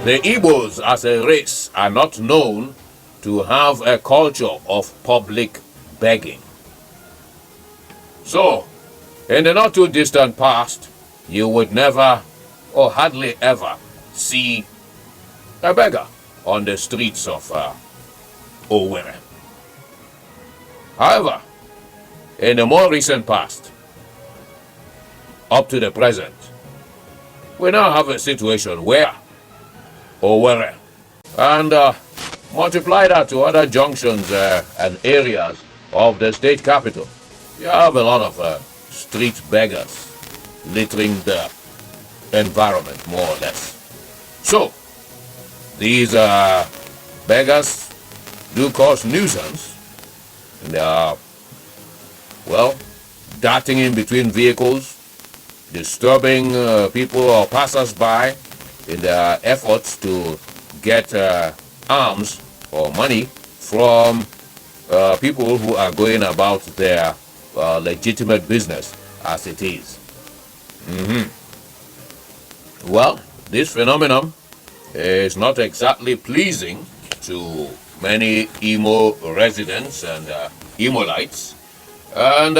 The Igbos as a race are not known to have a culture of public begging. So, in the not too distant past, you would never or hardly ever see a beggar on the streets of Owerri. However, in the more recent past, up to the present, we now have a situation where Owerri, and multiply that to other junctions and areas of the state capital, you have a lot of street beggars littering the environment, more or less. So, these beggars do cause nuisance. They are, well, darting in between vehicles, disturbing people or passers-by in their efforts to get alms or money from people who are going about their legitimate business as it is. Well, this phenomenon is not exactly pleasing to many Imo residents and Imolites, and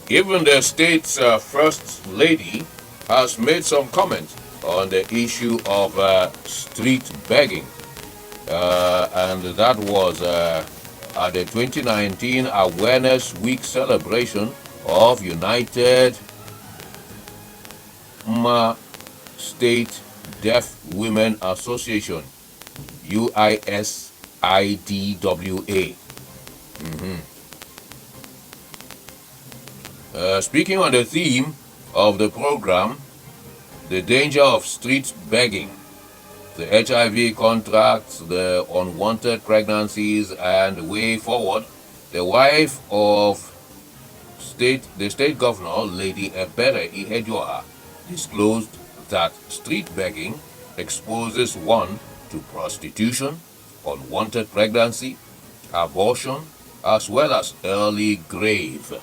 even the state's first lady has made some comment on the issue of street begging, and that was at the 2019 Awareness Week celebration of United Imo State Deaf Women Association, UISIDWA. Speaking on the theme of the program, the danger of street begging, the HIV contracts, the unwanted pregnancies, and the way forward, the wife of the state governor, Lady Ebere Ihedioha, disclosed that street begging exposes one to prostitution, unwanted pregnancy, abortion, as well as early grave.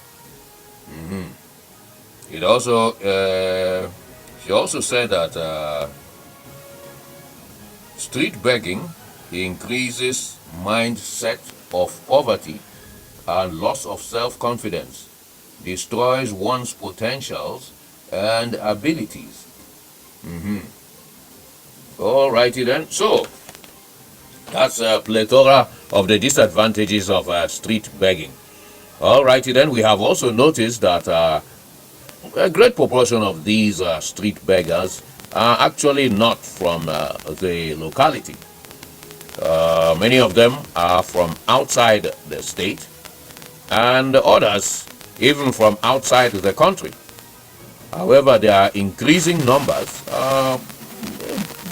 It also, she also said that street begging increases mindset of poverty and loss of self-confidence, destroys one's potentials and abilities. Alrighty then. So, that's a plethora of the disadvantages of street begging. Alrighty then, we have also noticed that a great proportion of these street beggars are actually not from the locality. Many of them are from outside the state, and others even from outside the country. However, their increasing numbers are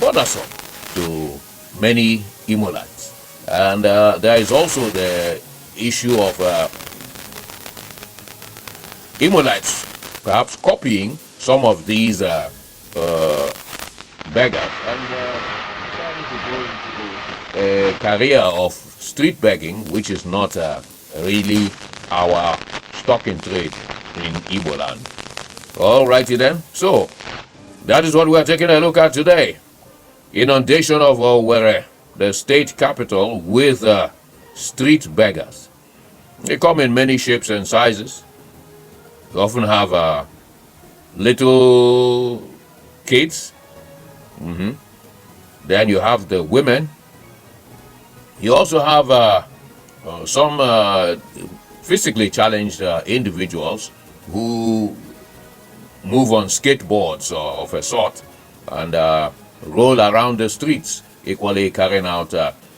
bothersome to many Imolites. And there is also the issue of Imolites perhaps copying some of these beggars and trying to go into a career of street begging, which is not really our stock in trade in Igboland. Alrighty then, so that is what we are taking a look at today. Inundation of Owerri, the state capital, with street beggars. They come in many shapes and sizes. They often have little kids. Then you have the women. You also have some physically challenged individuals who move on skateboards of a sort and roll around the streets, equally carrying out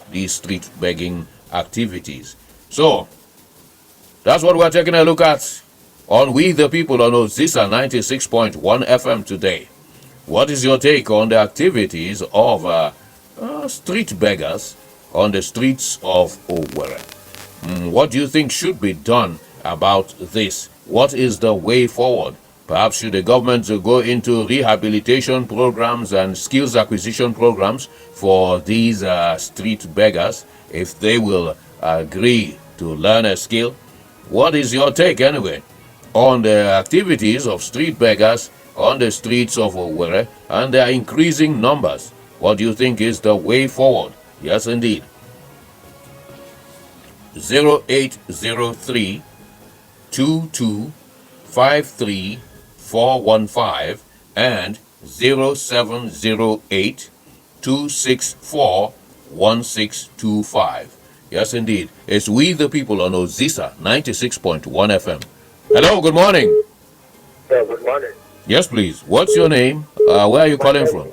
these street begging activities. So, that's what we're taking a look at on We the People on Ozisa 96.1 FM today. What is your take on the activities of street beggars on the streets of Owerri? What do you think should be done about this? What is the way forward? Perhaps should the government go into rehabilitation programs and skills acquisition programs for these street beggars if they will agree to learn a skill? What is your take anyway on the activities of street beggars on the streets of Owerri and their increasing numbers? What do you think is the way forward? Yes, indeed. 0803 2253 415 and 0708 264 1625. Yes, indeed. It's We the People on Ozisa 96.1 FM. Hello, good morning. Yeah, good morning. Yes, please. What's your name? Where are you calling from?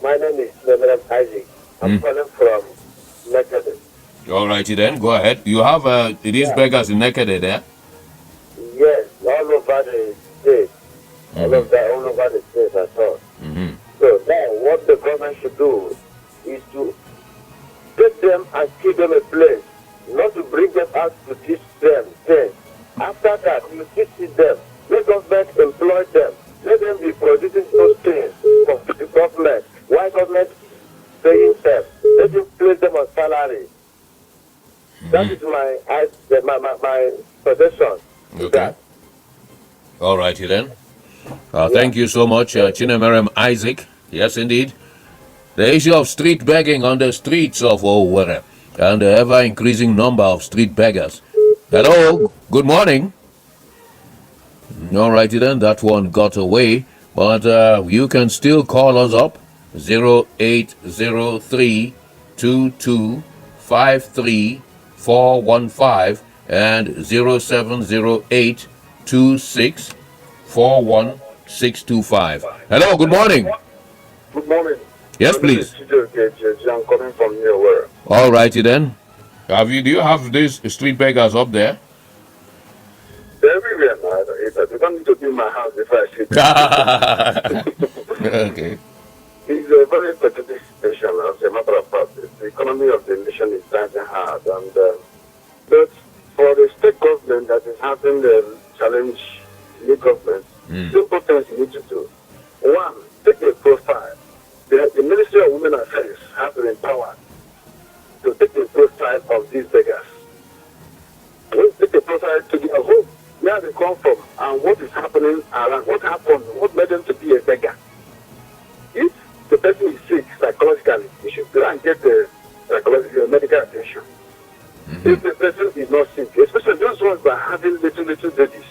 My name is Cherubin. I'm calling from Nekede. All righty then, go ahead. You have these beggars in Nekede there? Yes, all over the state. All over the state, that's all. So now what the government should do is to take them and give them a place, not to bring them out to teach them things. After that, you teach them. Let government employ them. Let them be producing those things for the government. Why government paying them? Let them place them on salary. That is my suggestion. Okay. All righty then. Thank you so much, Chinemerem Isaac. Yes, indeed. The issue of street begging on the streets of Owerri and the ever-increasing number of street beggars. Hello, good morning. All righty then, that one got away, but you can still call us up 0803 2253 415 and 0708 2641625. Hello, good morning. Good morning. Yes, please. I'm coming from Owerri. All righty then. Do you have these street beggars up there? Everywhere, man. You don't need to be in my house if I see Okay. It's a very pathetic situation as a matter of fact. The economy of the nation is dying hard, and but for the state government that is having the challenge the government, simple things you need to do. One, take a profile. The Ministry of Women Affairs has been empowered to take the profile of these beggars. We take the profile to their home, where they come from, and what is happening around, what happened, what made them to be a beggar. If the person is sick psychologically, you should go and get the psychological medical attention. If the person is not sick, especially those ones that are having little babies,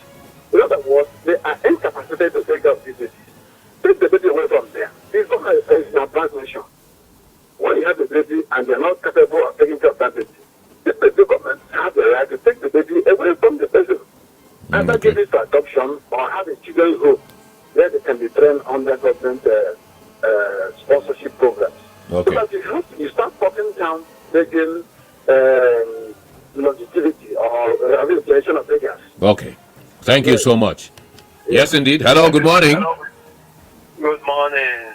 in other words, they are incapacitated to take care of these babies. Take the baby away from them. It's not an advanced nation. When you have a baby and they're not capable of taking care of that baby, the government has the right to take the baby away from the person. Either give it to adoption or have a children's home where they can be trained under government sponsorship programs. Okay. So that you start cutting down begging longevity or rehabilitation of beggars. Okay. Thank you so much. Yes, indeed. Hello, good morning. Hello. Good morning.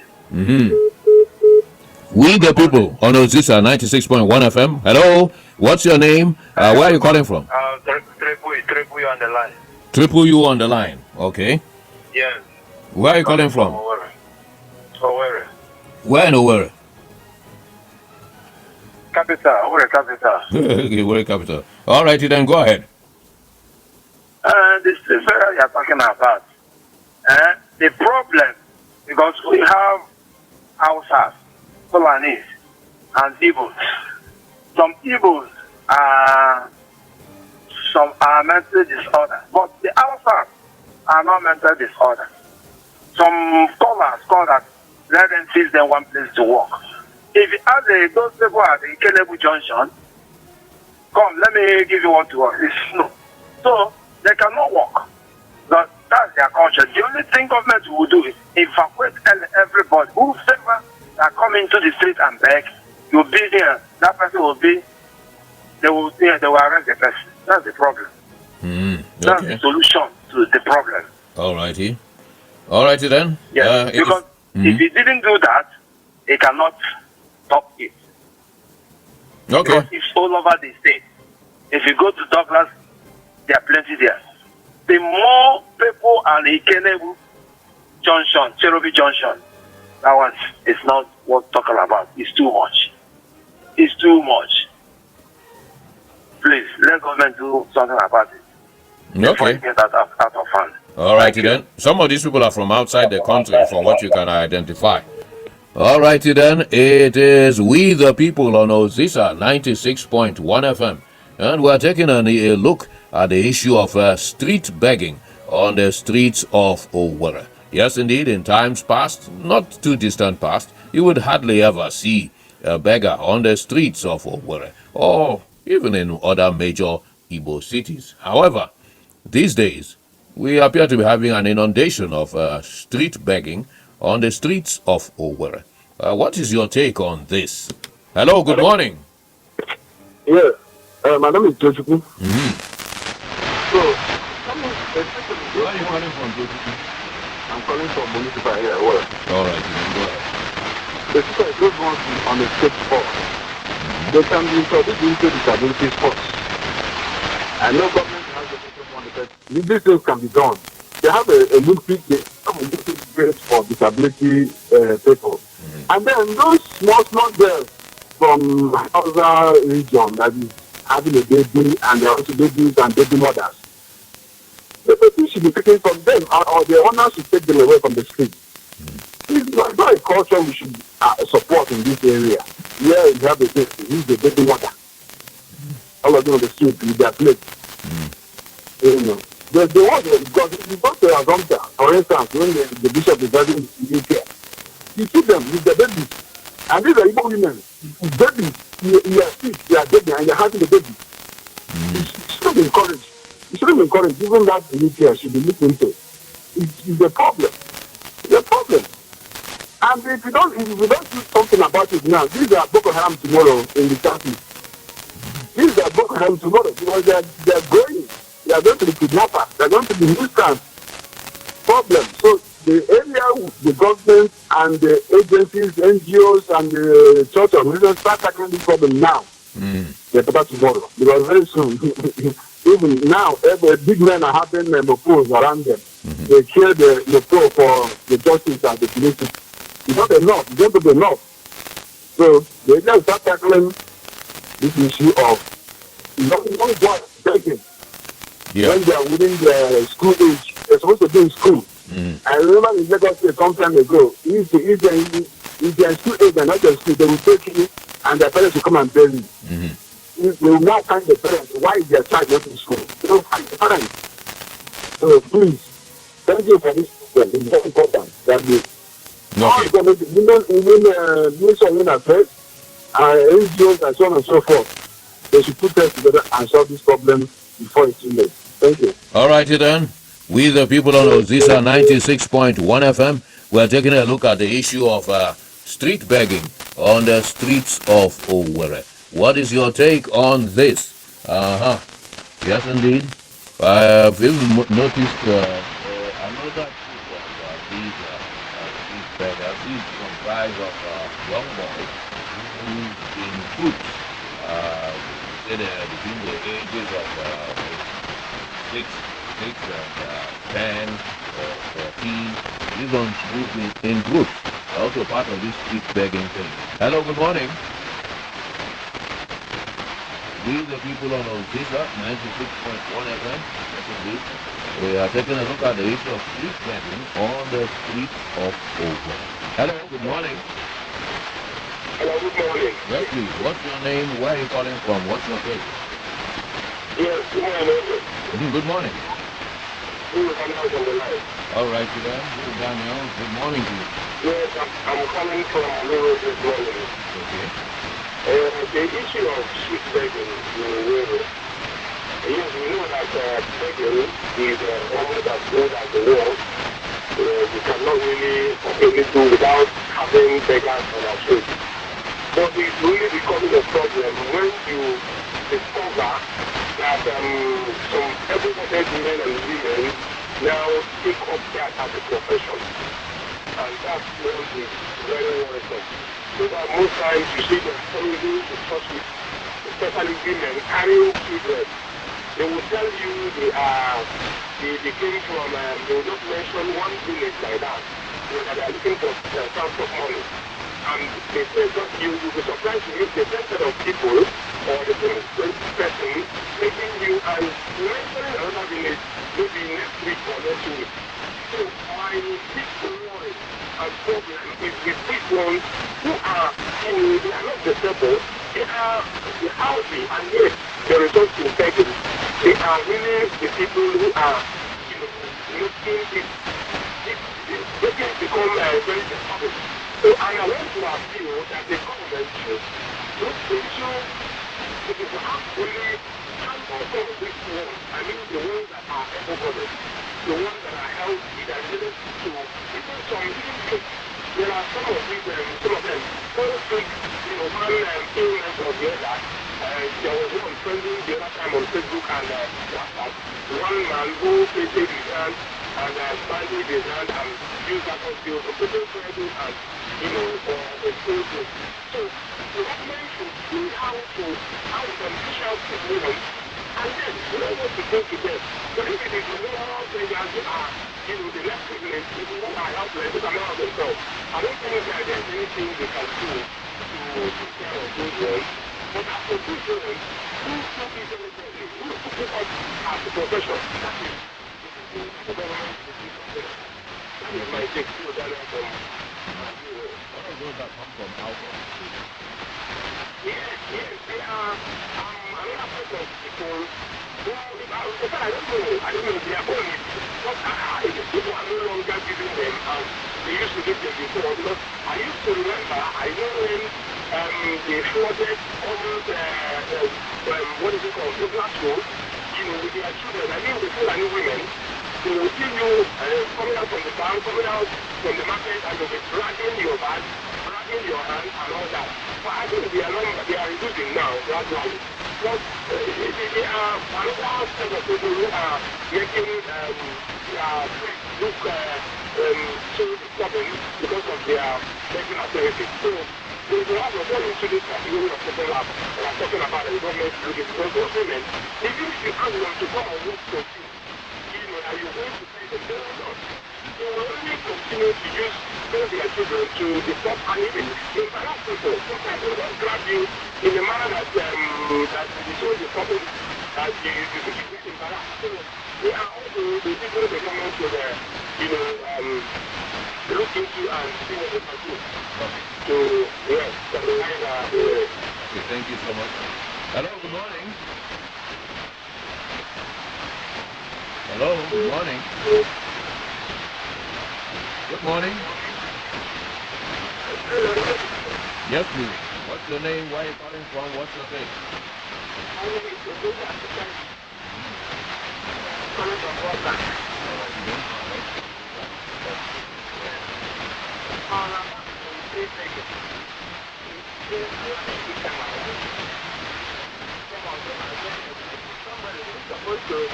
We the People on Ozisa 96.1 FM. Hello, what's your name? Where are you calling from? Triple on the line. Triple U on the line. Okay. Yes. Where are you calling from? Owerri. Where in Owerri? Capital. Owerri capital. Okay, Owerri capital. All righty then, go ahead. This is where you are talking about. The problem, because we have Hausas, Fulanis, and Igbos. Some Igbos are mental disorders, but the Hausas are not mental disorders. Some scholars call that let them fix them one place to work. If you ask those people at the Ikenegbu Junction, come, let me give you one to work. It's no. So they cannot work. But that's their culture. The only thing government will do is evacuate everybody. Whoever that come into the street and beg, you'll be there. That person will be. They will arrest the person. That's the problem. Okay. That's the solution to the problem. All righty then. Yes, because if he didn't do that, he cannot stop it. Okay. Because it's all over the state. If you go to Douglas, there are plenty there. The more people are in Ikenegbu Junction, Cherubin Junction, that one is not worth talking about. It's too much. It's too much. Please, let government do something about it. Before you get that out of hand. All righty then. Some of these people are from outside the country, from what you can identify. All righty then, it is We the People on Ozisa 96.1 FM, and we're taking a look at the issue of street begging on the streets of Owerri. Yes, indeed, in times past, not too distant past, you would hardly ever see a beggar on the streets of Owerri, or even in other major Igbo cities. However, these days, we appear to be having an inundation of street begging on the streets of Owerri. What is your take on this? Hello, good morning. Yeah, my name is Cherubin. So, where are you calling from, Cherubin? I'm calling from municipal here. Well, all right, you can go ahead. basically, those ones on the state force, they can be introduced into disability sports. I know government has a different one, but these things can be done. They have a Olympic grade for disability people. And then those small girls from other region that is having a baby and they're also babies and baby mothers. The baby should be taken from them or the owners should take them away from the street. It's not a culture we should support in this area. Here you have a baby, he's the baby mother. All of them on the street with their plate. You know. The one because if you go to Azomta, for instance, when the bishop is having UK, you see them with the babies. And these are Igbo women. Babies, you are sick, you are baby, and you're having the baby. You shouldn't be encouraged. You shouldn't be encouraged. Even that UK should be looked into. It's a problem. It's a problem. And if we don't do something about it now, these are Boko Haram tomorrow in the country. These are Boko Haram tomorrow because they are growing. They are going to be kidnappers. They are going to be nuisance problem. So the area, the government and the agencies, NGOs and the church organizations start tackling this problem now. They're better tomorrow. Because very soon, even now, every big men are having pools around them. They share the pool for the justice and the police. It's not enough. It's going to be enough. So they just start tackling this issue of young boys begging. When they are within their school age, they're supposed to be in school. I remember in Lagos State some time ago, if they're in school age and not in school, they will take you and their parents will come and bury you. They will now find the parents. Why is their child not in school? They will find the parents. So please, thank you for this program. It's very important that women affairs, NGOs and so on and so forth, they should put them together and solve this problem before it's too late. Thank you. All righty then. We the People on Ozisa 96.1 FM, we're taking a look at the issue of street begging on the streets of Owerri. What is your take on this? Yes, indeed. I have even noticed another group of these street beggars is comprised of young boys who in groups, between the ages of 6 and 10 or 14. These ones move in groups. Also part of this street begging thing. Hello, good morning. We the People on Ozisa 96.1 FM. We are taking a look at the issue of street begging on the streets of Owerri. Hello, good morning. Hello, good morning. Yes, please. What's your name? Where are you calling from? What's your take? Yes, good morning. Good morning. Who is on the line? All right, Daniel. Good morning to you. Yes, I'm calling from Owerri this morning. Okay. The issue of street begging in Owerri. Yes, we know that begging is almost as good as the world. You cannot really completely do without having beggars on our street. But it's really becoming a problem when you discover that some educated men and women now take up that as a profession. And that's what is very worrisome. So that most times you see them coming to church with, especially women, carrying children. They will tell you they came from, they will just mention one village like that, that they are looking for transport money. And they say that you will be surprised to meet the same set of people or the person making you and mentioning another village maybe next week or next week. So my big worry and problem is with these ones who are, they are not disabled, they are healthy, and yet they resort to beggars. They are really the people who are, making it become very disturbing. So, and I want to appeal that the government should look into if you have only handle some of these ones, I mean the ones that are able-bodied, the ones that are healthy, that are able to, even some things. There are some of these, some of them don't take, one illness or the other. There was one trending the other time on Facebook and WhatsApp. One man who painted his hand and bandaged his hand and used that hospital for putting trouble and, for exposure. So, the government should see how beneficial to women and then know what to do to them. But if it is the rural beggars who are, the less privileged, people who are helpless, who cannot help themselves, I don't think that there's anything they can do to take care of those ones. But as for those ones, who took it deliberately, who took it up as a profession, that is the government to do something. That is my take to that from What are those that come from alcohol? Yes, they are another set of people who, I don't know, they are only, but people are no longer giving them, and they used to give them before, because I used to remember, I know when they flooded almost, what is it called, Douglas Road, with their children, I mean, the Fulani women, they will see you coming out from the farm, coming out from the market, and they'll be dragging your bag, dragging your hand, and all that. But I think they are reducing now, gradually. But they are another set of people who are making look so disturbing because of their making activities. So they have to go into this category of people that are talking about the government looking because those women, even if you ask them to come and work for you, are you going to pay them? They will not. They will only continue to use their children to disturb and even embarrass people. Sometimes they don't grab you in a manner that is so disturbing that you get embarrassed. So they are also the people the government should look into and see what they can do. So yes, Okay, thank you so much. Hello, good morning. Hello, good morning. Good morning. Yes, please. What's your name? Where are you calling from? What's your name? Somebody is supposed to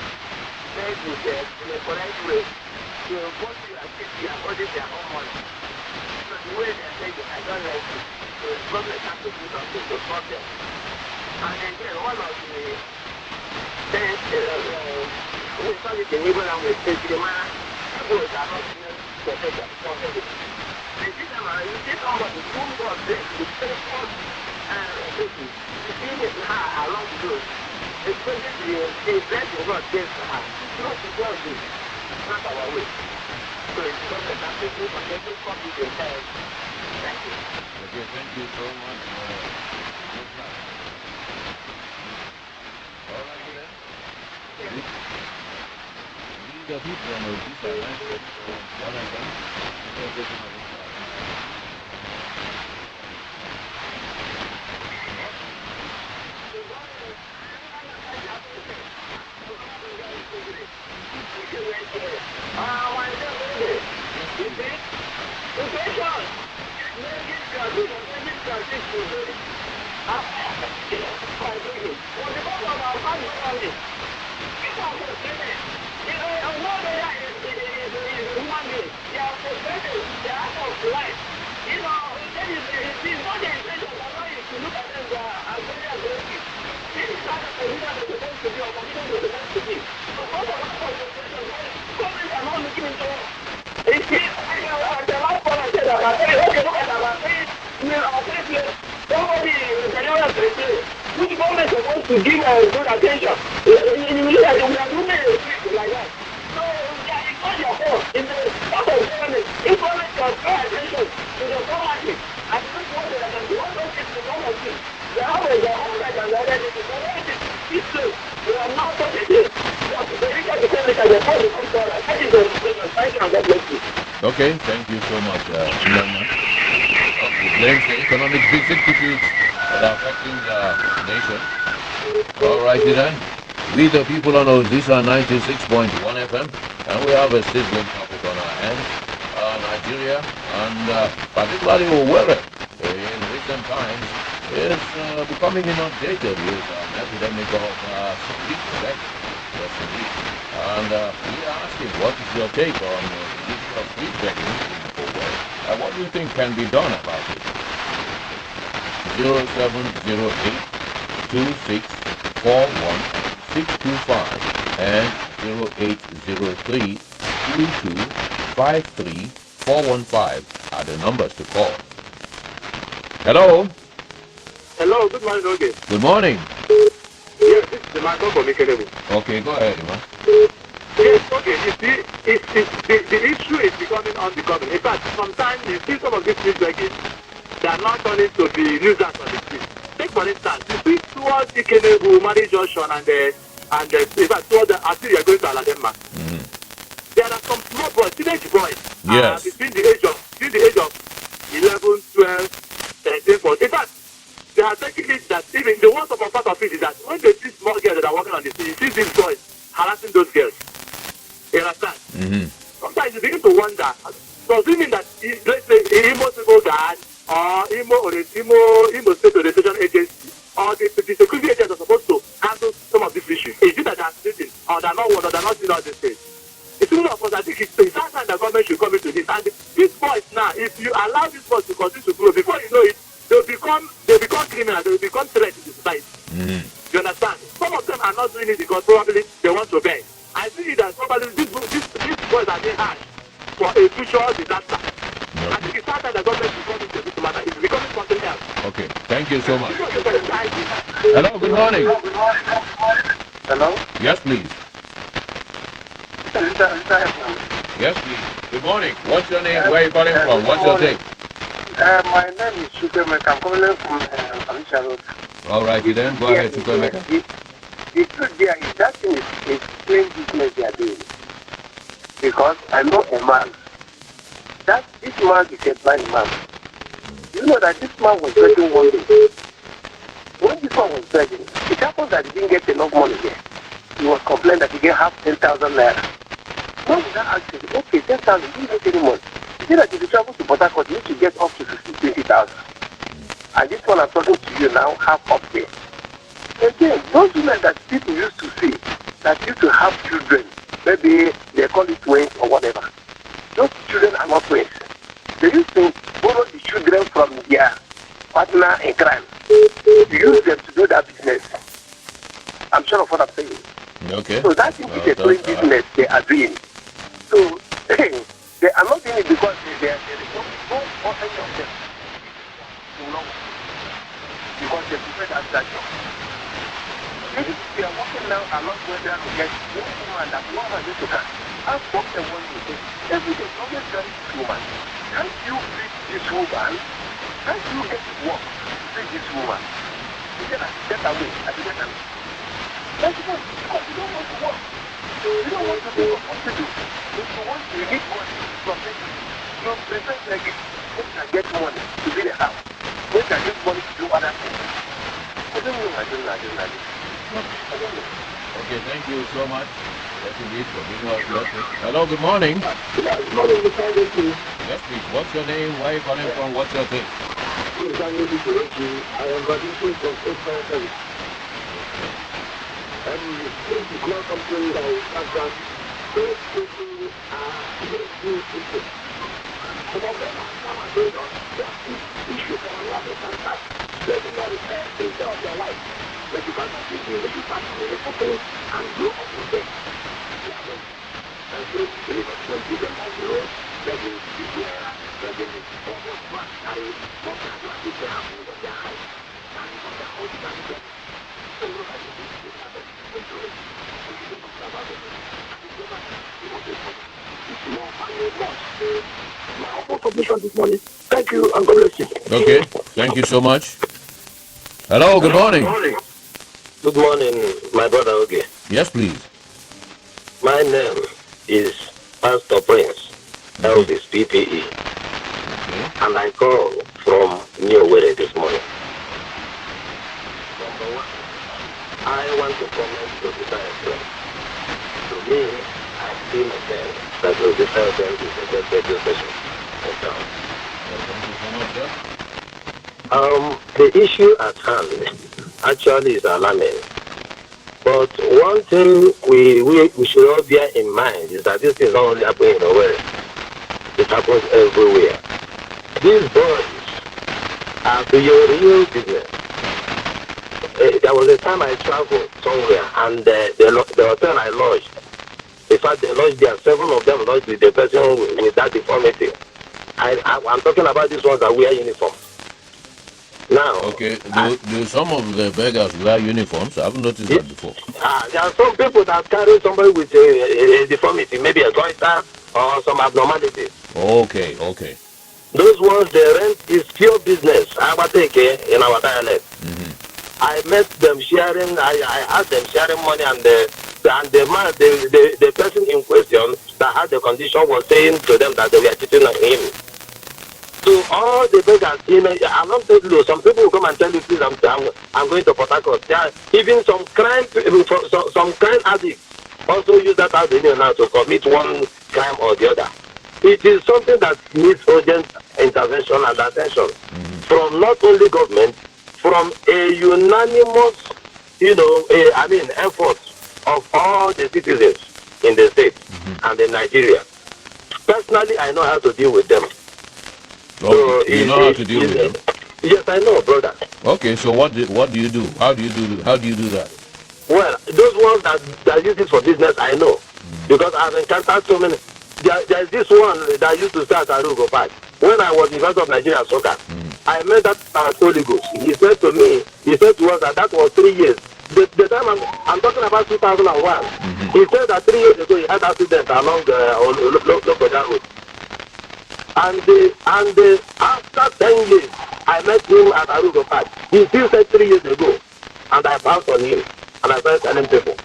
make with in a correct way. So what you are thinking according to their own money. So the way they are saying, I don't like it. So the government has to do something to stop them. And again, one of the things, we call it in Igbo language, is the man who is not protected. And this time, you see somebody who was there, the first you see it now along the road. Especially the event is not against her. Not to God, not our way. So it's government has to do something to copy the entire. Thank you. Okay, thank you so much. All right, then. These are people on Ozisa, right? One of them. government is supposed to give good attention. We are doing like that. So yeah, it's not your fault. It's the part of government. If government can pay attention to the poverty, and this one that can do all those things to government, they have their own right and their identity. So when it is peaceful, we are not such a thing. The reason to say that the whole becomes all right. That is the reason. Thank you and God bless you. Okay, thank you so much, Ilana. It blames the economic vicissitudes that are affecting the nation. All righty then. We the people on Ozisa 96.1 FM, and we have a sizzling topic on our hands. Nigeria, and particularly Owerri, in recent times, is becoming inundated with an epidemic of street beggars. Yes, indeed. And we are asking, what is your take on the issue of street begging in Owerri? And what do you think can be done about it? 0708 2641 625 and 0803 2253 415 are the numbers to call. Hello. Hello, good morning, Oge. Good morning. Yes, this is the man from Ikenegbu. Okay, go ahead, man. Yes, okay, you see, the issue is becoming unbecoming. In fact, sometimes you see some of these things like it, they are not turning to be nuisance on the street. Take for instance, you see towards Ikenegbu, Junction, and in fact, towards the, until you are going to Aladema. There are some small boys, teenage boys, yes, between the age of 11, 12, 13, 14. In fact, they are taking it that even the worst of a part of it is that when they see small girls that are walking on the street, you see these boys harassing those girls. You understand? Sometimes you begin to wonder, does it mean that, let's say, Imo State or Imo State Orientation Agency or the security agents are supposed to handle some of these issues? Is it that they are sitting or they are not one or they are not doing all these things? It's one of us, I think it's that time the government should come into this. And these boys now, if you allow these boys to continue to grow, before you know it, they become criminals, they will become threats to society. You understand? Some of them are not doing it because probably they want to beg. I see that probably these boys are being harsh for a future disaster. I think it's that time the government should come into this matter. It's becoming something else. Okay, thank you so much. Hello, good morning. Hello? Yes, please. Yes, please. Good morning. What's your name? Where are you calling from? What's your take? My name is Cherubin. I'm calling from MCC Road. All righty then. Go ahead, Cherubin. The truth there is that thing is plain business they are doing. Because I know a man. This man is a blind man. You know that this man was begging one day. When this man was begging, it happened that he didn't get enough money here. He was complaining that he get half 10,000 naira. Now we now ask him, okay, 10,000, you didn't get any money. He said that if you travel to Port Harcourt, you need to get up to 20,000. And this one I'm talking to you now, half up there. Again, those women that people used to see, that used to have children, maybe they call it twins or whatever. Those children are not twins. They used to borrow the children from their partner in crime. To use them to do that business. I'm sure of what I'm saying. Okay. So that is a plain business they are doing. So they are not doing it because they are no any of them. Because they prefer that job. They are working now along where they are to get one woman that one has to come. Ask what they want to do. Every day, always tell this woman, can't you feed this woman? Can't you get work to feed this woman? You get away. That's because you don't want to work. You don't want to do what to do. If you want to need money from them, you prefer like it. When I get money to be the house, when I get money to do other things. I don't know. Okay, thank you so much. Yes, indeed, for giving us your take. Hello, good morning. Good morning, Mr. Ogechi. Yes, please. What's your name? Where are you calling from? What's your take? I am graduating from 857. This is not something that is that those people are good people. Some of them are some are going on issues for a lot of time. They do not take care of their life. But you cannot see the people and grow up with them. And so they will give them on the road. They will be there. They will be almost back. I will not have to have in their house. And from the house and My submission this morning. Thank you and God bless you. Okay, thank you so much. Hello, good morning. Good morning, my brother Oge. Yes, please. My name is Pastor Prince, Elvis PPE, and I call from New Owerri this morning. Number one, I want to comment to the diagram. To me, I feel again that the diagram is a good radio station. The issue at hand actually is alarming. But one thing we should all bear in mind is that this is not only happening in Owerri. It happens everywhere. These boys are doing real business. There was a time I traveled somewhere and the hotel I lodged, in fact, they lodged there, 7 of them lodged with the person with that deformity. I'm talking about these ones that wear uniforms. Now, okay, do some of the beggars wear uniforms? I haven't noticed that before. There are some people that carry somebody with a deformity, maybe a goiter or some abnormalities. Okay. Those ones, they rent is pure business. AmaJK in our dialect. I met them sharing. I asked them sharing money, and the man, the person in question that had the condition was saying to them that they were cheating on him. So all the beggars, I'm not telling you, some people will come and tell you, please, I'm going to Port Harcourt. Even some crime addicts also use that avenue now to commit one crime or the other. It is something that needs urgent intervention and attention from not only government, from a unanimous, effort of all the citizens in the state and in Nigeria. Personally, I know how to deal with them. So you know how to deal with them? Yes, I know, brother. Okay, so what do you do? How do you do that? Well, those ones that use it for business, I know. Because I've encountered so many. There's this one that used to start at Rugo Park. When I was in front of Nigeria Soccer, I met that Holy Ghost. He said to us that was 3 years. The time I'm talking about 2001. He said that 3 years ago he had an accident along Lokoja Road. And after 10 years, I met him at Arugo Park. He still said 3 years ago. And I pounced on him. And I started telling people.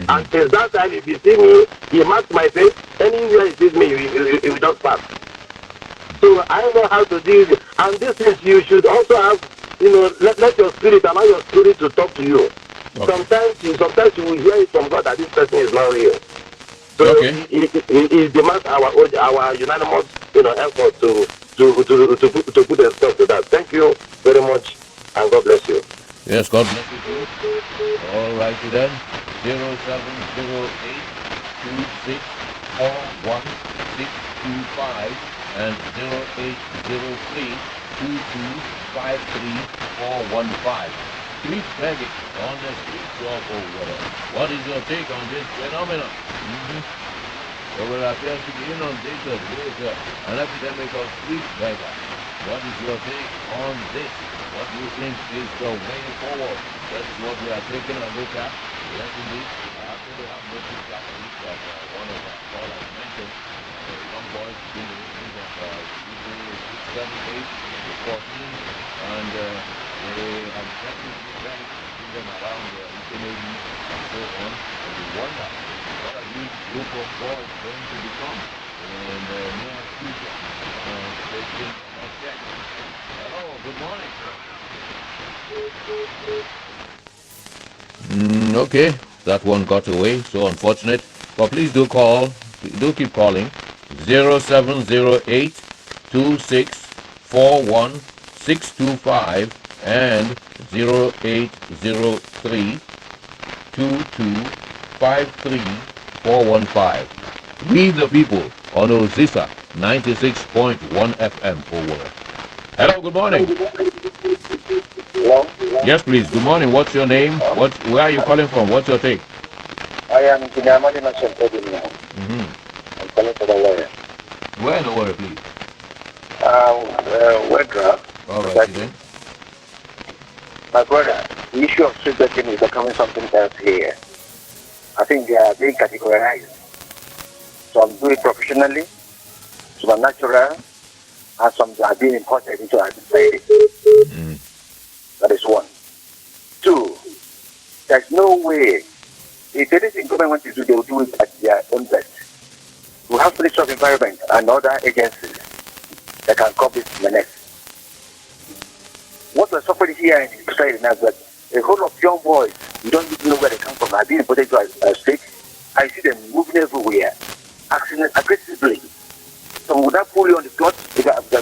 And since that time, if you see me, he marks my face. Anywhere he sees me, he will just pass. So I know how to deal with it. And this is, you should also have, let your spirit, allow your spirit to talk to you. Okay. Sometimes you will hear it from God that this person is not real. So it demands our unanimous, effort to put a stop to that. Thank you very much, and God bless you. Yes, God bless you too. All right, then. 0708-2641-625 and 0803-2253-415. Street begging on the streets of Owerri. What is your take on this phenomenon? Owerri appears to be inundated with an epidemic of street beggars. What is your take on this? What do you think is the way forward? That is what we are taking a look at. Yes, indeed. I actually have noticed that one of our callers mentioned young boys between the ages of 6, 7, 8 to 14, and they have practically been them around Ikenegbu and so on. And we wonder what are these group of boys going to become in the near future? Taking a check. Hello, good morning. Okay, that one got away, so unfortunate. But please do keep calling. 0708-2641-625 and 0803-2253-415. We the people on Ozisa 96.1 FM Owerri. Hello, good morning. Hello? Yes, please. Good morning. What's your name? Where are you calling from? What's your take? I am Cherubin now. I'm calling for the lawyer. Where in Owerri, please? Wetheral. All right, then. My brother, the issue of street begging is becoming something else here. I think they are being categorized. Some do it professionally, some are natural, and some are being imported into our society. That is one. Two, there's no way, if anything government wants to do, they will do it at their own best. We have Ministry of Environment and other agencies that can curb this menace. What we're suffering here in society now is that a whole lot of young boys, you don't even know where they come from, are being imported to a state. I see them moving everywhere, acting aggressively. Some would not pull you on the plot,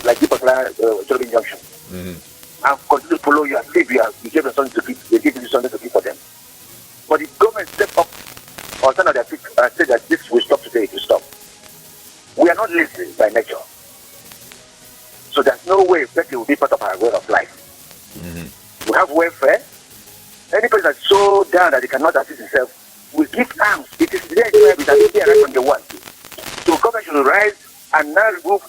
like this particular Cherubin Junction. And continue to follow you and leave you, you give them something to keep, they give you something to keep for them. But the government step up or stand on their feet and say that this will stop today, it will stop. We are not lazy by nature. So there's no way that will be part of our way of life. We have welfare. Any person that's so down that he cannot assist himself will give arms. It is there right from the one. So government should rise and now remove,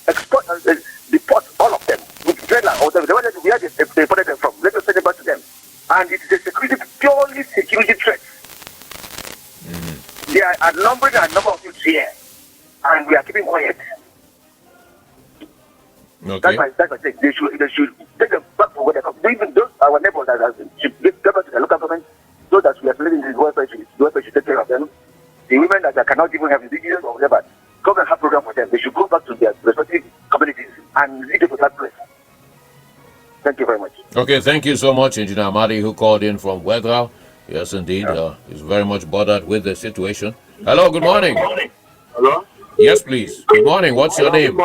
deport all of them with dreadlock or the one that we had deported them from. Let us send them back to them. And it is a security, purely security threat. They are outnumbering a number of youths here, and we are keeping quiet. Okay. That's my take. They should take them back to where they come. Even those our neighbors that should get back to the local government, those that we are living in the welfare should take care of them. The women that cannot even have indigenous or whatever, government have program for them. They should go back to their respective communities and lead them to that place. Thank you very much. Okay, thank you so much, Engineer Amadi, who called in from Wetheral. Yes, indeed. He's very much bothered with the situation. Hello, good morning. Hello? Yes, please. Good morning. What's your name?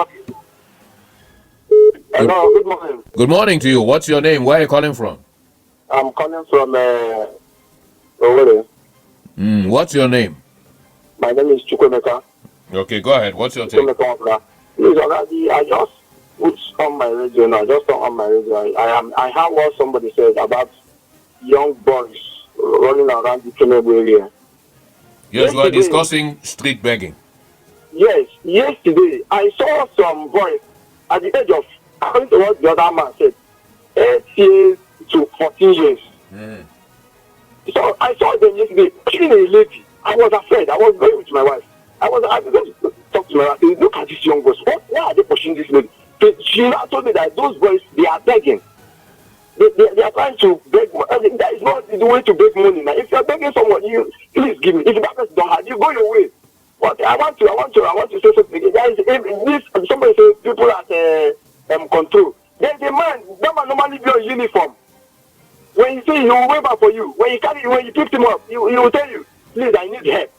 Hello, good morning. Good morning to you. What's your name? Where are you calling from? I'm calling from Owerri. What's your name? My name is Chukwemeka. Okay, go ahead. What's your take? Please, already, I just put on my radio now. Just on my radio. I heard what somebody said about young boys running around the Ikenegbu area. Yes, we are discussing street begging. Yes, yesterday I saw some boys at the age of, according to what the other man said, 8 years to 14 years. So I saw them yesterday killing a lady. I was afraid. I was going with my wife. I was going to talk to my wife. Look at these young boys. Why are they pushing this lady? She now told me that those boys, they are begging. They are trying to beg money. That is not the way to beg money. Now, if you are begging someone, you please give me. If that person don't have, you go your way. But I want to say something. There is this, somebody says people at control. There's a man. That man normally be on uniform. When you say he will wait for you, when you pick him up, he will tell you, please, I need help.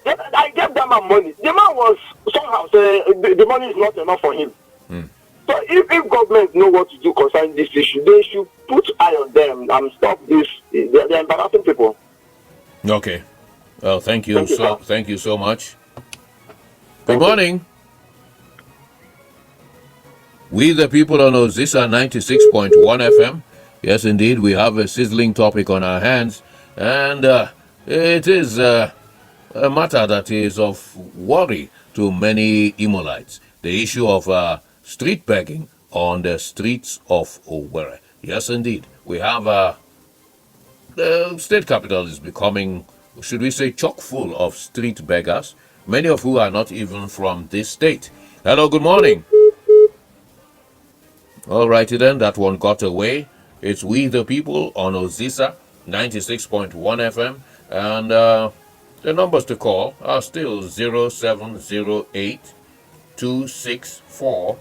Then I gave that man money. The man was somehow saying the money is not enough for him. So if government know what to do concerning this issue, they should put eye on them and stop this. They're embarrassing people. Okay. Well, thank you so much. Good morning. We the people on Ozisa 96.1 FM. Yes, indeed, we have a sizzling topic on our hands, and it is a matter that is of worry to many Imolites. The issue of street begging on the streets of Owerri. Yes, indeed. We have the state capital is becoming, should we say, chock full of street beggars, many of who are not even from this state. Hello, good morning. Alrighty then, that one got away. It's We the People on Ozisa 96.1 FM, and the numbers to call are still 0708 264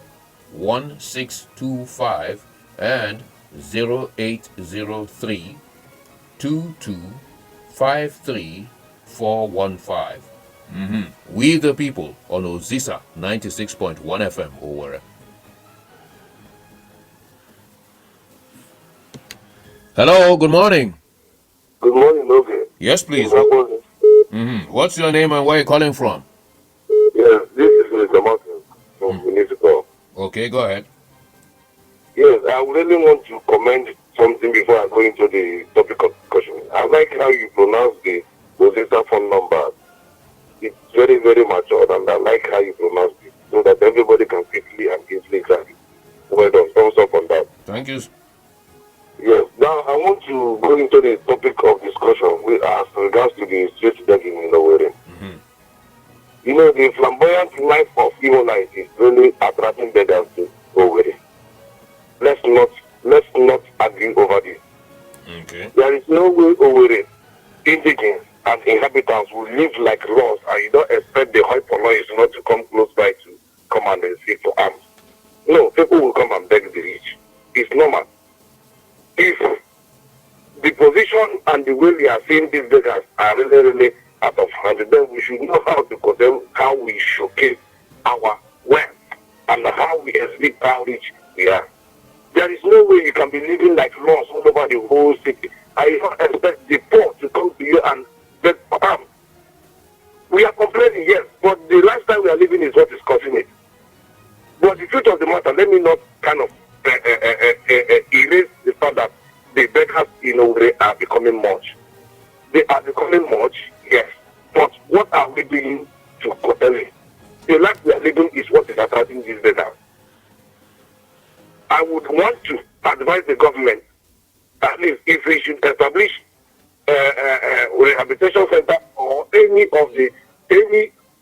1625 and 0803 2253 415. We the People on Ozisa 96.1 FM, Owerri. Hello, good morning. Good morning, okay. Yes, please. What's your name and where are you calling from? Yes, this is Mr. Martin from Municipal. Okay, go ahead. Yes, I really want to comment something before I go into the topic of discussion. I like how you pronounce the Ozisa phone number. It's very, very mature, and I like how you pronounce it so that everybody can quickly and easily grab it. Well done. Thumbs up on that. Thank you. Yes. Now, I want to go into the topic of discussion as regards to the street begging in Owerri. You know, the flamboyant Imolites is really attracting beggars to Owerri. Let's not argue over this. Okay. There is no way Owerri indigents and inhabitants will live like lost, and you don't expect the hoi polloi not to come close by to come and seek for arms. No, people will come and beg the rich. It's normal. If the position and the way we are seeing these beggars are really out of hand, then we should know how to control, how we showcase our wealth and how we exhibit how rich we are. There is no way you can be living like lost all over the whole city. I don't expect the poor to come to you and beg for arms. We are complaining, yes, but the lifestyle we are living is what is causing it. But the truth of the matter, let me not kind of erase the fact that the beggars in Owerri are becoming much. They are becoming much, yes. But what are we doing to curtail it? The life we are living is what is attracting these beggars. I would want to advise the government, at least if we should establish a rehabilitation center or any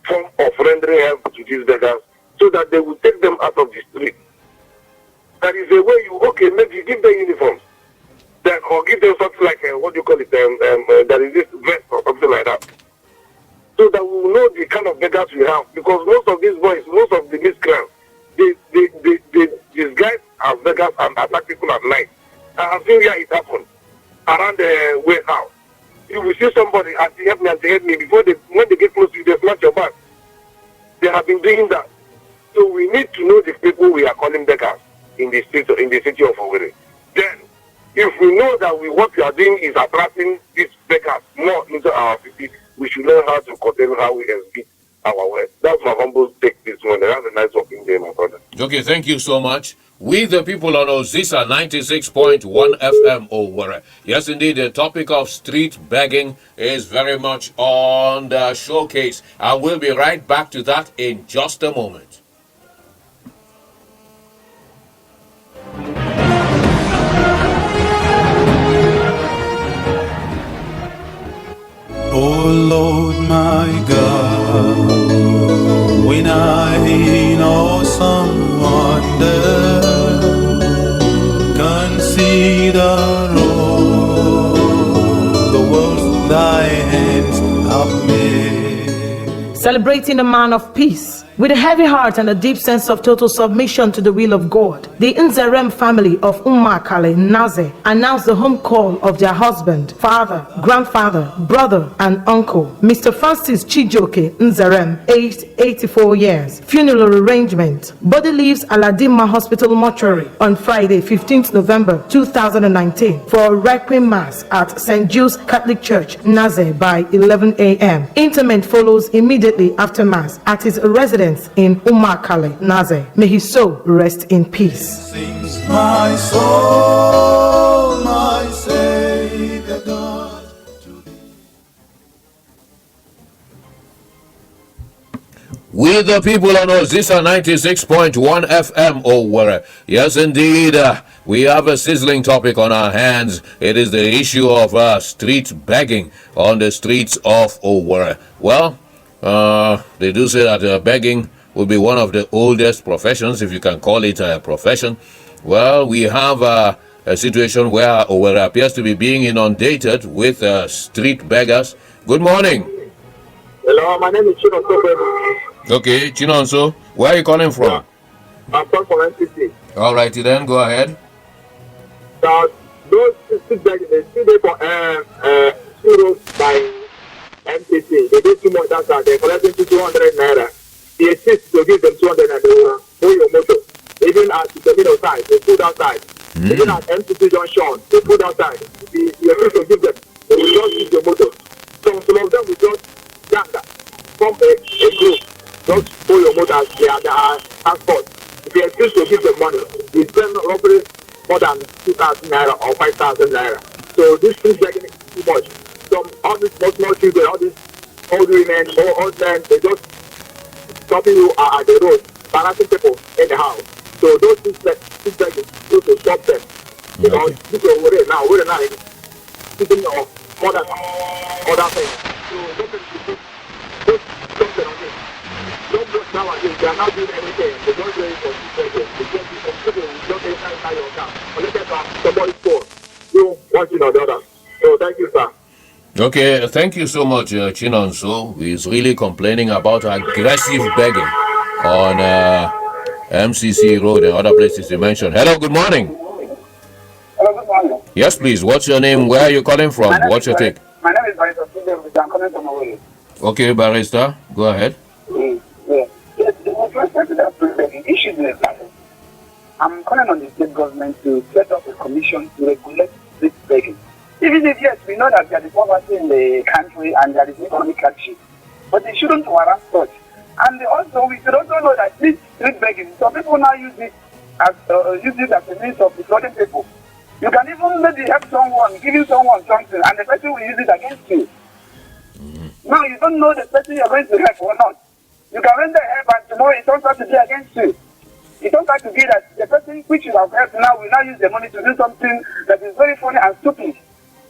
form of rendering help to these beggars, so that they will take them out of the street. That is a way you, maybe give them uniforms, then, or give them something like, what do you call it, that is this vest or something like that. So that we will know the kind of beggars we have. Because most of these boys, most of the miscreants, these guys are beggars and attack people at night. I have seen where it happened, around the warehouse. You will see somebody, help me, before when they get close to you, they snatch your bag. They have been doing that. So we need to know the people we are calling beggars in the city of Owerri. Then, if we know that what we are doing is attracting these beggars more into our city, we should learn how to control how we exhibit our wealth. That's my humble take this morning. Have a nice working day, my brother. Okay, thank you so much. We the people on Ozisa 96.1 FM Owerri. Yes, indeed, the topic of street begging is very much on the showcase. And we'll be right back to that in just a moment. Oh Lord my God, when I in awesome wonder consider all the worlds thy hands have made. Celebrating the man of peace. With a heavy heart and a deep sense of total submission to the will of God, the Nzerem family of Umakale Naze announced the home call of their husband, father, grandfather, brother, and uncle, Mr. Francis Chijoke Nzerem, aged 84 years. Funeral arrangement. Body leaves Aladima Hospital mortuary on Friday, 15th November 2019 for a requiem mass at St. Jude's Catholic Church, Naze by 11 a.m. Interment follows immediately after mass at his residence in Umakale, Naze. May his soul rest in peace. Sings my soul, my Savior God, to thee. We the people on Ozisa 96.1 FM Owerri. Yes, indeed. We have a sizzling topic on our hands. It is the issue of street begging on the streets of Owerri. Well, they do say that begging will be one of the oldest professions, if you can call it a profession. Well, we have a situation where Owerri appears to be being inundated with street beggars. Good morning. Hello, my name is Chinonso. Okay, Chinonso, where are you calling from? I'm from MCC. All righty then, go ahead. So, those street begging, they still there for Road by MCC. They did too much that they're collecting 200 naira. They insist to give them 200 and they will hold your motor. Even at the terminal side, they put outside. Even at MCC Junction, they put outside. The insist to give them, they will just use your motor. So some of them will just gather from a group, just hold your motor as they are transport. If they insist to give them money, they spend roughly more than 2,000 naira or 5,000 naira. So this is getting too much. All these small children, all these old women, old men, they just stopping you at the road, harassing people in the house. So those things need to stop them. You know, this is we're now thinking of more than other things. So don't stop them on this. Don't nowadays, they are not doing anything. They don't do it for 2 seconds. They just do something. They just enter your car. Connected to somebody's phone. You one thing or the other. So thank you, sir. Okay, thank you so much, Chinonso. He's really complaining about aggressive begging on MCC Road and other places you mentioned. Hello, good morning. Hello, good morning. Yes, please. What's your name? Where are you calling from? What's your take? My name is Barrister. I'm calling from Owerri. Okay, Barrister, go ahead. Yes, with respect to that begging issue, I'm calling on the state government to set up a commission to regulate street begging. Even if, yes, we know that there is poverty in the country and there is economic hardship, but they shouldn't warrant such. And also, we should also know that this street begging, some people now use it as a means of defrauding people. You can even maybe help someone, giving someone something, and the person will use it against you. Now you don't know the person you're going to help or not. You can render help and tomorrow it turns out to be against you. It turns out to be that the person which you have helped now will now use the money to do something that is very funny and stupid.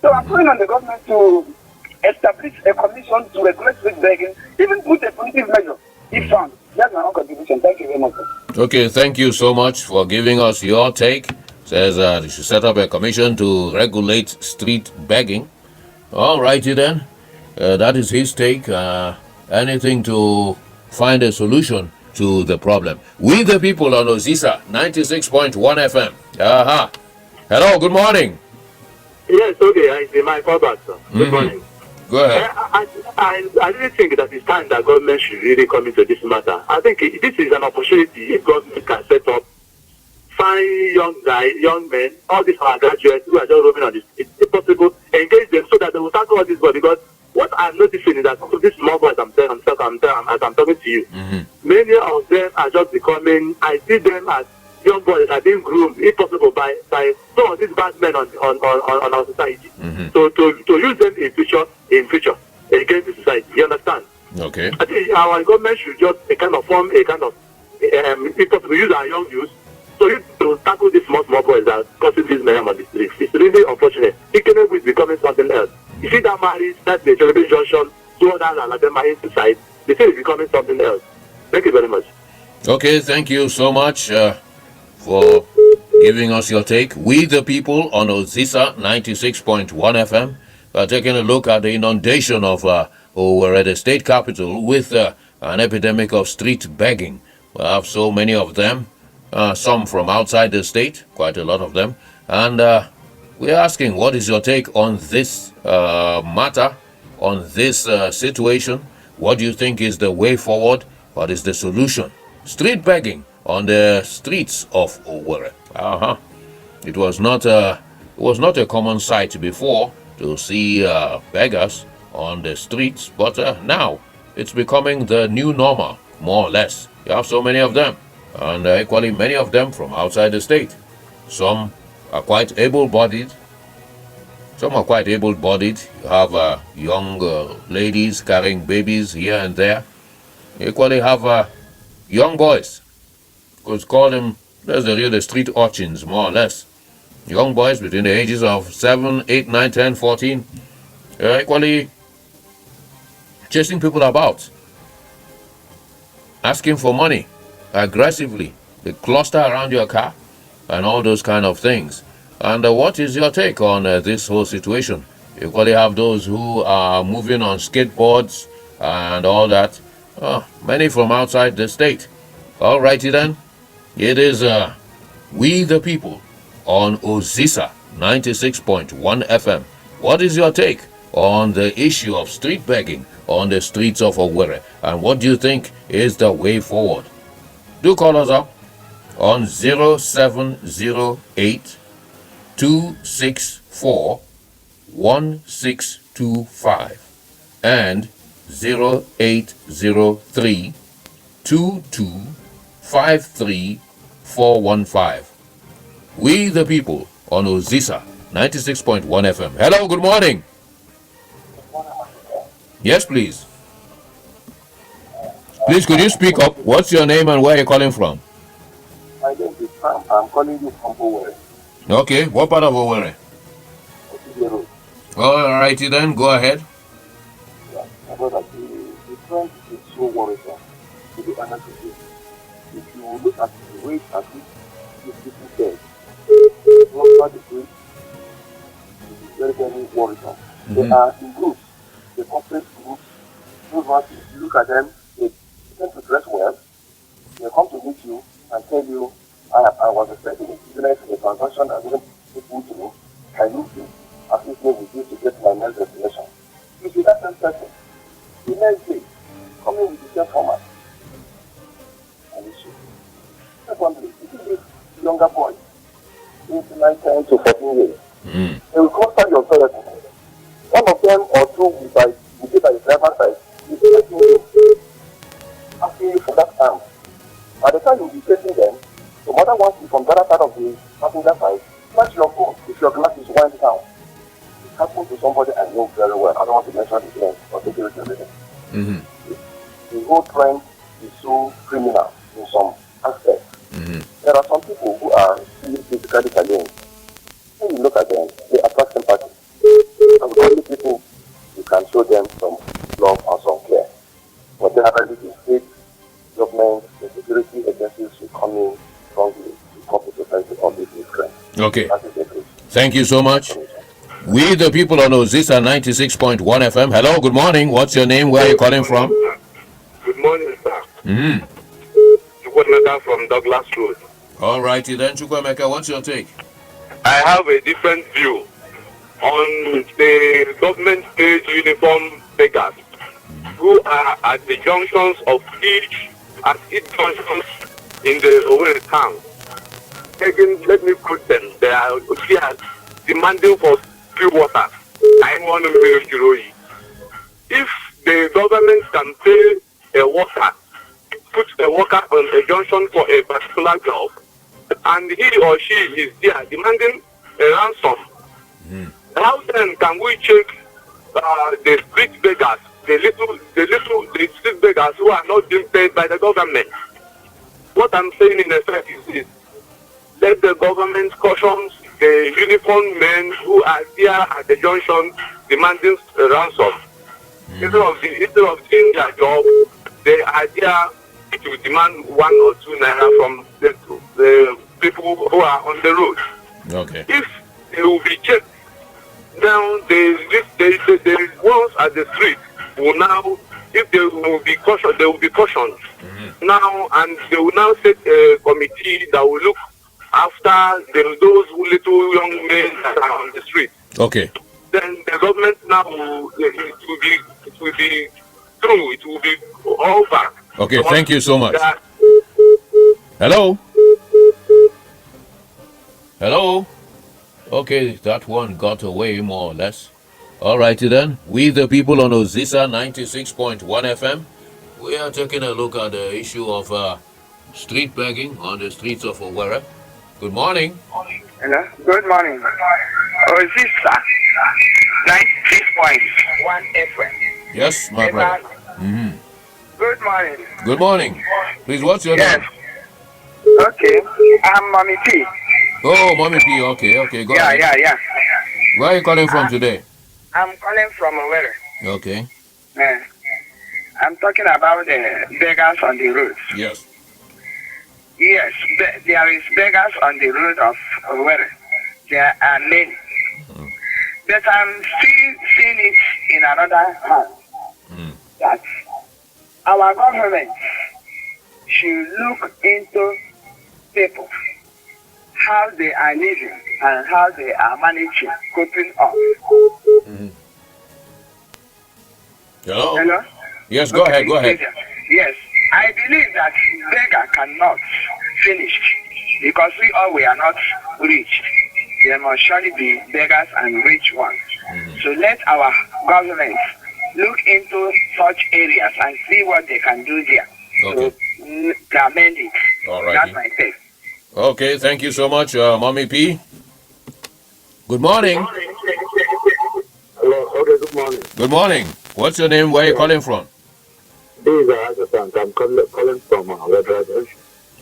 So I'm calling on the government to establish a commission to regulate street begging, even put a punitive measure if found. That's my own contribution. Thank you very much. Okay, thank you so much for giving us your take. Says they should set up a commission to regulate street begging. All righty then. That is his take. Anything to find a solution to the problem. We the people on Ozisa 96.1 FM. Aha. Hello, good morning. Yes, okay, I see my call back, sir. Good morning. Go ahead. I really think that it's time that government should really come into this matter. I think this is an opportunity if government can set up, find young men, all these are graduates who are just roaming on this. If possible, engage them so that they will tackle all this boy. Because what I'm noticing is that some of these small boys as I'm talking to you, many of them are just becoming, I see them as young boys that are being groomed, if possible, by some of these bad men on our society. So to use them in future against the society. You understand? Okay. I think our government should just form a kind of if possible, use our young youth so you to tackle these small boys that causing this mayhem on the streets. It's really unfortunate. Ikenegbu is becoming something else. You see that marriage, that's the Cherubin Junction, 2 others are like them inside. The thing is becoming something else. Thank you very much. Okay, thank you so much for giving us your take. We the people on Ozisa 96.1 FM are taking a look at the inundation of Owerri, the state capital, with an epidemic of street begging. We have so many of them, some from outside the state, quite a lot of them, and we're asking, what is your take on this matter, on this situation? What do you think is the way forward? What is the solution? Street begging on the streets of Owerri. It was not a common sight before to see beggars on the streets, but now it's becoming the new normal, more or less. You have so many of them, and equally many of them from outside the state. Some are quite able-bodied. You have young ladies carrying babies here and there. You equally have young boys. Could call them, the street urchins, more or less. Young boys between the ages of 7, 8, 9, 10, 14. Equally chasing people about. Asking for money. Aggressively. They cluster around your car. And all those kind of things. And what is your take on this whole situation? You equally have those who are moving on skateboards and all that. Many from outside the state. Alrighty then. It is We the People on Ozisa 96.1 FM. What is your take on the issue of street begging on the streets of Owerri? And what do you think is the way forward? Do call us up on 0708 264 1625 and 0803 2253 415. We the People on Ozisa 96.1 FM. Hello, good morning. Yes, please. Please, could you speak up? What's your name and where are you calling from? My name is Sam. I'm calling you from Owerri. Okay, what part of Owerri? MCC Road. Alrighty then, go ahead. Yeah, the trend is so worrisome to the be honest with you. If you look at the way at which these people say, not the way, it is very, very worrisome. They are in groups, the corporate groups. Those ones, if you look at them, they tend to dress well. They come to meet you and tell you, I was expecting a business in a transaction that didn't people to me. Can you do assist me with this to get my next destination? You see that same person. The next day, coming with the same format. And issue. Secondly, you see this younger boy, 9, 10 to 14 years. They will constant your authority. One of them or two will be by the driver's side. Asking you for that time. By the time you will be facing them, no matter what, from the other side of the passenger side, snatch your phone if your glass is wind down. It happened to somebody I know very well. I don't want to mention his name for security reasons. The whole trend is so criminal in some aspects. There are some people who are physically challenged. When you look at them, they attract sympathy. And the only people you can show them some love and some care. But generally, the state government, the security agencies should come in strongly to copy society on this crime. Okay. Thank you so much. We the people on Ozisa 96.1 FM. Hello, good morning. What's your name? Where are you calling from? Good morning, sir. Chukwemeka from Douglas Road. All righty then, Chukwemeka, what's your take? I have a different view on the government stage uniform beggars who are at the junctions of each junctions in the Owerri town. Again, let me quote them. They are demanding for pure water. I want to know if the government can pay a worker, put a worker on a junction for a particular job, and he or she is there demanding a ransom, how then can we check the street beggars, the street beggars who are not being paid by the government? What I'm saying in effect is this: let the government caution the uniformed men who are there at the junction demanding a ransom. Instead of doing their job, they are there to demand 1 or 2 naira from the people who are on the road. Okay. If they will be checked, now the ones at the street will now, if they will be cautioned, they will be cautioned. Now, and they will now set a committee that will look after those little young men that are on the street. Okay. Then the government now it will be through. It will be over. Okay, thank you so much. Hello? Hello? Okay, that one got away more or less. Alrighty then, we the people on Ozisa 96.1 FM, we are taking a look at the issue of street begging on the streets of Owerri. Good morning. Hello. Good morning. Ozisa 96.1 FM. Yes, my brother. Good morning. Good morning. Please, what's your name? Okay. I'm Mommy P. Oh, Mommy P. Okay, go ahead. Yeah. Where are you calling from today? I'm calling from Owerri. Okay. I'm talking about the beggars on the road. Yes. Yes, there is beggars on the road of Owerri. There are many. But I'm still seeing it in another hand. That our government should look into people, how they are living and how they are managing, coping up. Hello? Yes, go ahead. Yes, I believe that beggar cannot finish because we are not rich. There must surely be beggars and rich ones. So let our government look into such areas and see what they can do there. Okay. To amend it. All right. That's my take. Okay, thank you so much, Mommy P. Good morning. Hello. Okay. Good morning. Good morning. What's your name? Where are you calling from? This is Adjutant. I'm calling from Wetheral.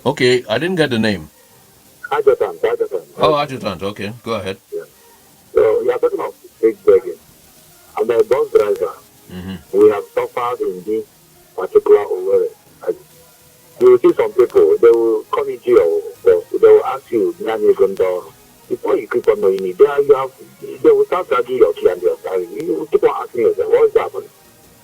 Okay, I didn't get the name. Adjutant. Oh, Adjutant. Okay, go ahead. Yeah. So we are talking of street begging. I'm a bus driver. We have suffered in this particular Owerri. You will see some people, they will come into your boss, they will ask you, Nani Gondo, before you keep on knowing it, they will start dragging your key and your salary. You will keep on asking yourself, what is happening?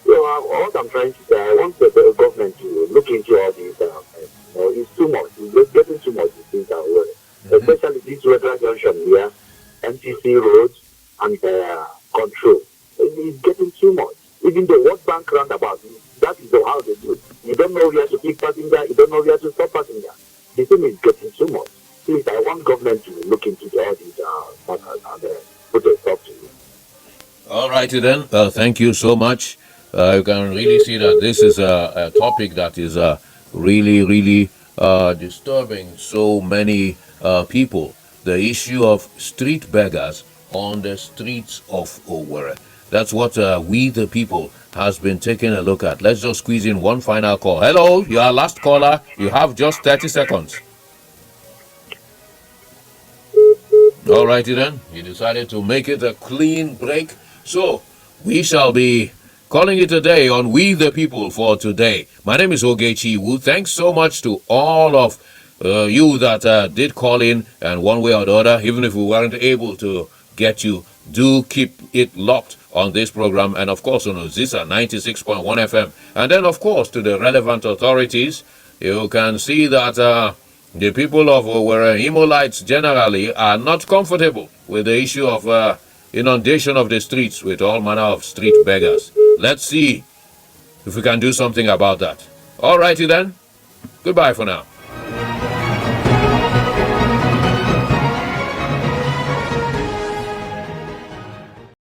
So what I'm trying to say, I want the government to look into all these. It's too much. It's getting too much. Things are worrying. Especially this Wetheral Junction here, MCC Road, and control. It's getting too much. Even the World Bank roundabout, that is how they do it. You don't know where to pick passenger, you don't know where to stop passenger. The thing is getting too much. Please, I want government to look into all these matters and put a stop to it. All righty then. Thank you so much. You can really see that this is a topic that is really, really disturbing so many people. The issue of street beggars on the streets of Owerri. That's what we the people has been taking a look at. Let's just squeeze in one final call. Hello, you are last caller. You have just 30 seconds. All righty then. You decided to make it a clean break. So we shall be calling it a day on We the People for today. My name is Ogechi Iwu. Thanks so much to all of you that did call in, and one way or the other, even if we weren't able to get you, do keep it locked on this program, and of course on Ozisa 96.1 FM. And then of course to the relevant authorities, you can see that the people of Owerri, Imolites generally are not comfortable with the issue of inundation of the streets with all manner of street beggars. Let's see if we can do something about that. All righty then. Goodbye for now.